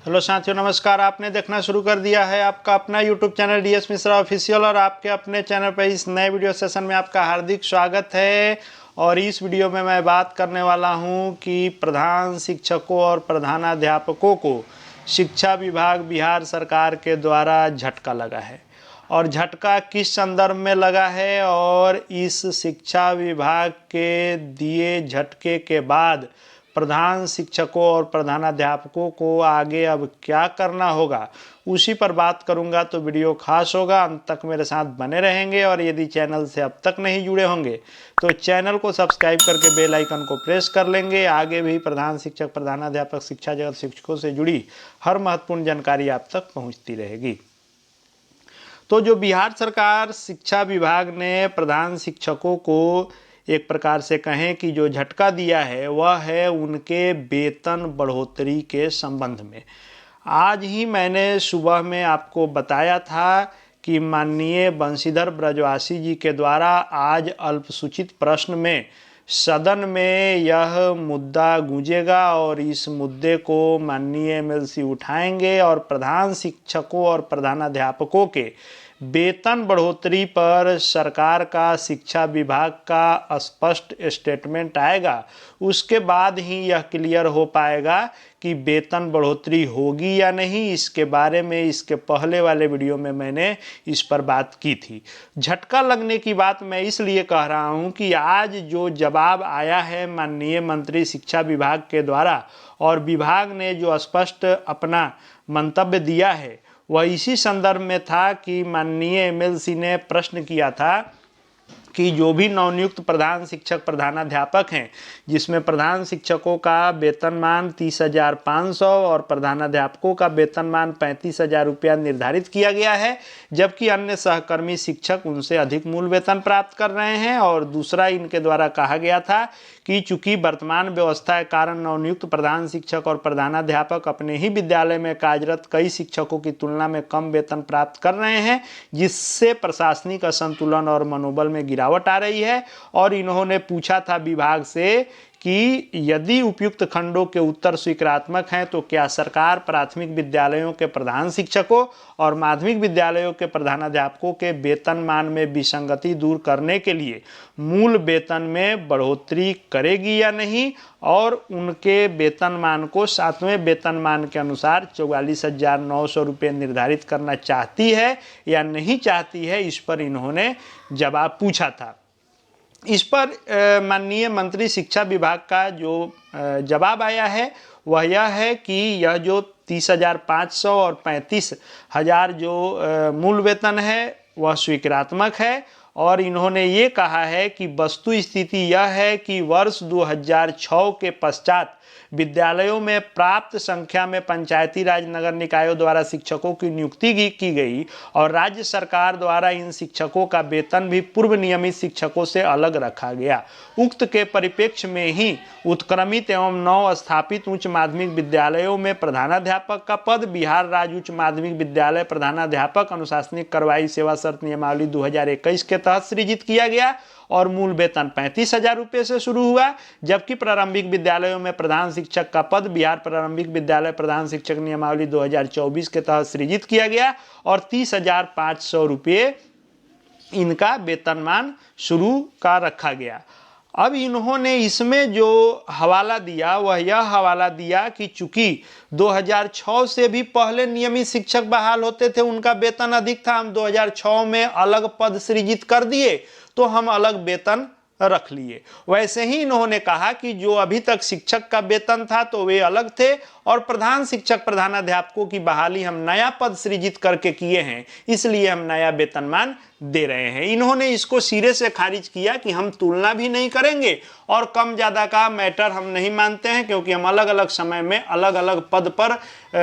Hello साथियों, नमस्कार। आपने देखना शुरू कर दिया है आपका अपना YouTube channel DS Mishra official और आपके अपने चैनल पर इस नए वीडियो सेशन में आपका हार्दिक स्वागत है। और इस वीडियो में मैं बात करने वाला हूं कि प्रधान शिक्षकों और प्रधानाध्यापकों को शिक्षा विभाग बिहार सरकार के द्वारा झटका लगा है। और झटका किस संदर्भ में लगा है और इस शिक्षा विभाग के दिए झटके के बाद प्रधान शिक्षकों और प्रधानाध्यापकों को आगे अब क्या करना होगा, उसी पर बात करूंगा। तो वीडियो खास होगा, अंत तक मेरे साथ बने रहेंगे। और यदि चैनल से अब तक नहीं जुड़े होंगे तो चैनल को सब्सक्राइब करके बेल आइकन को प्रेस कर लेंगे। आगे भी प्रधान शिक्षक, प्रधानाध्यापक, शिक्षा जगत शिक्षकों से जुड़ी हर महत्वपूर्ण जानकारी आप तक पहुँचती रहेगी। तो जो बिहार सरकार शिक्षा विभाग ने प्रधान शिक्षकों को एक प्रकार से कहें कि जो झटका दिया है वह है उनके वेतन बढ़ोतरी के संबंध में। आज ही मैंने सुबह में आपको बताया था कि माननीय बंशीधर ब्रजवासी जी के द्वारा आज अल्पसूचित प्रश्न में सदन में यह मुद्दा गूंजेगा और इस मुद्दे को माननीय एमएलसी उठाएंगे और प्रधान शिक्षकों और प्रधानाध्यापकों के वेतन बढ़ोतरी पर सरकार का, शिक्षा विभाग का स्पष्ट स्टेटमेंट आएगा। उसके बाद ही यह क्लियर हो पाएगा कि वेतन बढ़ोतरी होगी या नहीं। इसके बारे में इसके पहले वाले वीडियो में मैंने इस पर बात की थी। झटका लगने की बात मैं इसलिए कह रहा हूं कि आज जो जवाब आया है माननीय मंत्री शिक्षा विभाग के द्वारा और विभाग ने जो स्पष्ट अपना मंतव्य दिया है वह इसी संदर्भ में था कि माननीय एमएलसी ने प्रश्न किया था कि जो भी नवनियुक्त प्रधान शिक्षक, प्रधानाध्यापक हैं, जिसमें प्रधान शिक्षकों का वेतनमान 30,500 और प्रधानाध्यापकों का वेतनमान 35,000 रुपया निर्धारित किया गया है, जबकि अन्य सहकर्मी शिक्षक उनसे अधिक मूल वेतन प्राप्त कर रहे हैं। और दूसरा, इनके द्वारा कहा गया था कि चूंकि वर्तमान व्यवस्था के कारण नवनियुक्त प्रधान शिक्षक और प्रधानाध्यापक अपने ही विद्यालय में कार्यरत कई शिक्षकों की तुलना में कम वेतन प्राप्त कर रहे हैं, जिससे प्रशासनिक असंतुलन और मनोबल में गिरावट आ रही है। और इन्होंने पूछा था विभाग से कि यदि उपयुक्त खंडों के उत्तर स्वीकारात्मक हैं तो क्या सरकार प्राथमिक विद्यालयों के प्रधान शिक्षकों और माध्यमिक विद्यालयों के प्रधानाध्यापकों के वेतनमान में विसंगति दूर करने के लिए मूल वेतन में बढ़ोतरी करेगी या नहीं, और उनके वेतनमान को 7वें वेतनमान के अनुसार 44,900 रुपये निर्धारित करना चाहती है या नहीं चाहती है। इस पर इन्होंने जवाब पूछा था। इस पर माननीय मंत्री शिक्षा विभाग का जो जवाब आया है वह यह है कि यह जो 30,500 और 35,000 जो मूल वेतन है वह स्वीकारात्मक है। और इन्होंने ये कहा है कि वस्तु स्थिति यह है कि वर्ष 2006 के पश्चात विद्यालयों में प्राप्त संख्या में पंचायती राज नगर निकायों द्वारा शिक्षकों की नियुक्ति की गई और राज्य सरकार द्वारा इन शिक्षकों का वेतन भी पूर्व नियमित शिक्षकों से अलग रखा गया। उक्त के परिप्रेक्ष्य में ही उत्क्रमित एवं नव स्थापित उच्च माध्यमिक विद्यालयों में प्रधानाध्यापक का पद बिहार राज्य उच्च माध्यमिक विद्यालय प्रधानाध्यापक अनुशासनिक कार्रवाई सेवा शर्त नियमावली 2021 के तहत सृजित किया गया और मूल वेतन 35,000 रुपये से शुरू हुआ, जबकि प्रारंभिक विद्यालयों में प्रधान शिक्षक का पद बिहार प्रारंभिक विद्यालय प्रधान शिक्षक नियमावली 2024 के तहत सृजित किया गया और 30,500 रुपये इनका वेतनमान शुरू का रखा गया। अब इन्होंने इसमें जो हवाला दिया वह यह हवाला दिया कि चूंकि 2006 से भी पहले नियमित शिक्षक बहाल होते थे, उनका वेतन अधिक था, हम 2006 में अलग पद सृजित कर दिए तो हम अलग वेतन रख लिए। वैसे ही इन्होंने कहा कि जो अभी तक शिक्षक का वेतन था तो वे अलग थे और प्रधान शिक्षक, प्रधानाध्यापकों की बहाली हम नया पद सृजित करके किए हैं, इसलिए हम नया वेतनमान दे रहे हैं। इन्होंने इसको सिरे से खारिज किया कि हम तुलना भी नहीं करेंगे और कम ज्यादा का मैटर हम नहीं मानते हैं, क्योंकि हम अलग अलग समय में अलग अलग पद पर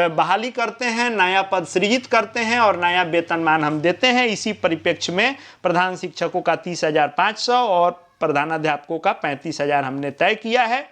बहाली करते हैं, नया पद सृजित करते हैं और नया वेतनमान हम देते हैं। इसी परिप्रेक्ष्य में प्रधान शिक्षकों का 30,500 और प्रधानाध्यापकों का 35,000 हमने तय किया है।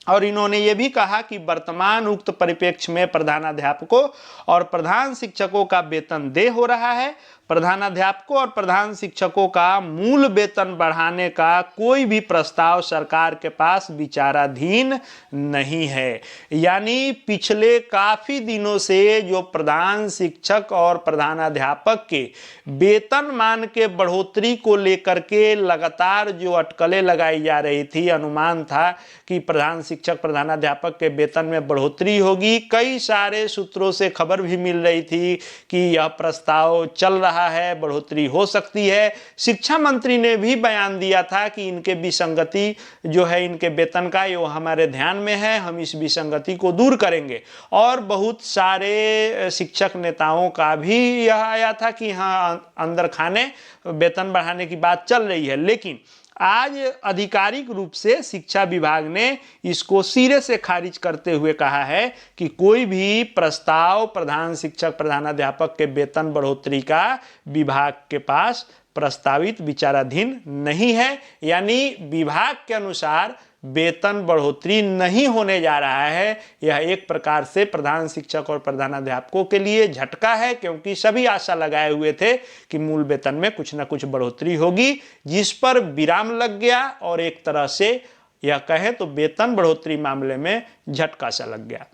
और इन्होंने ये भी कहा कि वर्तमान उक्त परिप्रेक्ष्य में प्रधानाध्यापकों और प्रधान शिक्षकों का वेतन देय हो रहा है। प्रधानाध्यापकों और प्रधान शिक्षकों का मूल वेतन बढ़ाने का कोई भी प्रस्ताव सरकार के पास विचाराधीन नहीं है। यानी पिछले काफी दिनों से जो प्रधान शिक्षक और प्रधानाध्यापक के वेतनमान के बढ़ोतरी को लेकर के लगातार जो अटकलें लगाई जा रही थी, अनुमान था कि प्रधान शिक्षक प्रधानाध्यापक के वेतन में बढ़ोतरी होगी। कई सारे सूत्रों से खबर भी मिल रही थी कि यह प्रस्ताव चल रहा है, बढ़ोतरी हो सकती है। शिक्षा मंत्री ने भी बयान दिया था कि इनके विसंगति जो है इनके वेतन का, ये हमारे ध्यान में है, हम इस विसंगति को दूर करेंगे। और बहुत सारे शिक्षक नेताओं का भी यह आया था कि हाँ, अंदर खाने वेतन बढ़ाने की बात चल रही है। लेकिन आज आधिकारिक रूप से शिक्षा विभाग ने इसको सिरे से खारिज करते हुए कहा है कि कोई भी प्रस्ताव प्रधान शिक्षक प्रधानाध्यापक के वेतन बढ़ोतरी का विभाग के पास प्रस्तावित विचाराधीन नहीं है। यानी विभाग के अनुसार वेतन बढ़ोतरी नहीं होने जा रहा है। यह एक प्रकार से प्रधान शिक्षक और प्रधानाध्यापकों के लिए झटका है, क्योंकि सभी आशा लगाए हुए थे कि मूल वेतन में कुछ न कुछ बढ़ोतरी होगी, जिस पर विराम लग गया और एक तरह से यह कहें तो वेतन बढ़ोतरी मामले में झटका सा लग गया।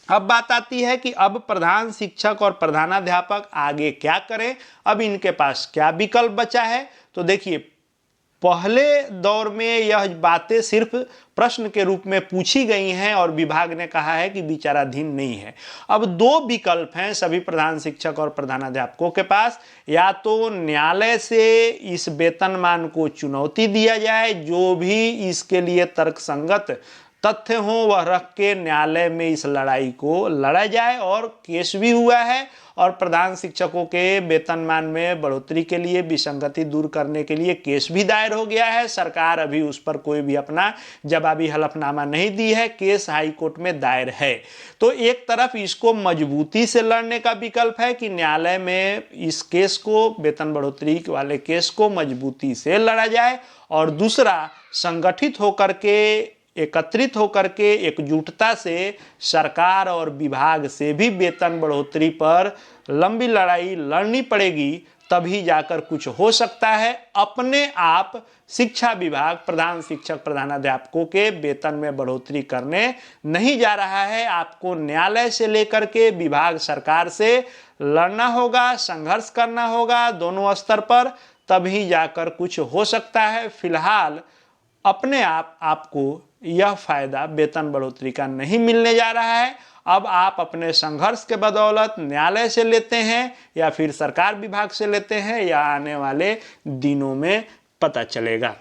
अब बात आती है कि अब प्रधान शिक्षक और प्रधानाध्यापक आगे क्या करें, अब इनके पास क्या विकल्प बचा है। तो देखिए, पहले दौर में यह बातें सिर्फ प्रश्न के रूप में पूछी गई हैं और विभाग ने कहा है कि विचाराधीन नहीं है। अब दो विकल्प हैं सभी प्रधान शिक्षक और प्रधानाध्यापकों के पास। या तो न्यायालय से इस वेतनमान को चुनौती दिया जाए, जो भी इसके लिए तर्कसंगत तथ्य हो वह रख के न्यायालय में इस लड़ाई को लड़ा जाए, और केस भी हुआ है। और प्रधान शिक्षकों के वेतनमान में बढ़ोतरी के लिए विसंगति दूर करने के लिए केस भी दायर हो गया है। सरकार अभी उस पर कोई भी अपना जवाबी हलफनामा नहीं दी है, केस हाई कोर्ट में दायर है। तो एक तरफ इसको मजबूती से लड़ने का विकल्प है कि न्यायालय में इस केस को, वेतन बढ़ोतरी वाले केस को मजबूती से लड़ा जाए, और दूसरा संगठित होकर के, एकत्रित होकर के, एकजुटता से सरकार और विभाग से भी वेतन बढ़ोतरी पर लंबी लड़ाई लड़नी पड़ेगी, तभी जाकर कुछ हो सकता है। अपने आप शिक्षा विभाग प्रधान शिक्षक प्रधानाध्यापकों के वेतन में बढ़ोतरी करने नहीं जा रहा है। आपको न्यायालय से लेकर के विभाग सरकार से लड़ना होगा, संघर्ष करना होगा दोनों स्तर पर, तभी जाकर कुछ हो सकता है। फिलहाल अपने आप आपको यह फायदा वेतन बढ़ोतरी का नहीं मिलने जा रहा है। अब आप अपने संघर्ष के बदौलत न्यायालय से लेते हैं या फिर सरकार विभाग से लेते हैं, या आने वाले दिनों में पता चलेगा।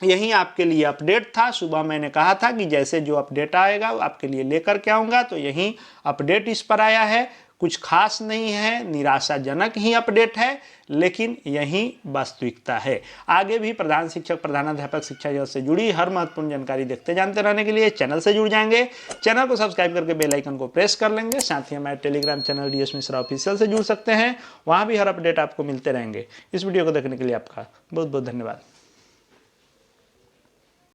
यही आपके लिए अपडेट था। सुबह मैंने कहा था कि जैसे जो अपडेट आएगा वो आपके लिए लेकर के आऊँगा, तो यही अपडेट इस पर आया है। कुछ खास नहीं है, निराशाजनक ही अपडेट है, लेकिन यही वास्तविकता है। आगे भी प्रधान शिक्षक प्रधानाध्यापक शिक्षा जगत से जुड़ी हर महत्वपूर्ण जानकारी देखते जानते रहने के लिए चैनल से जुड़ जाएंगे। चैनल को सब्सक्राइब करके बेल आइकन को प्रेस कर लेंगे। साथ ही हमारे Telegram channel DS Mishra official से जुड़ सकते हैं, वहाँ भी हर अपडेट आपको मिलते रहेंगे। इस वीडियो को देखने के लिए आपका बहुत बहुत धन्यवाद।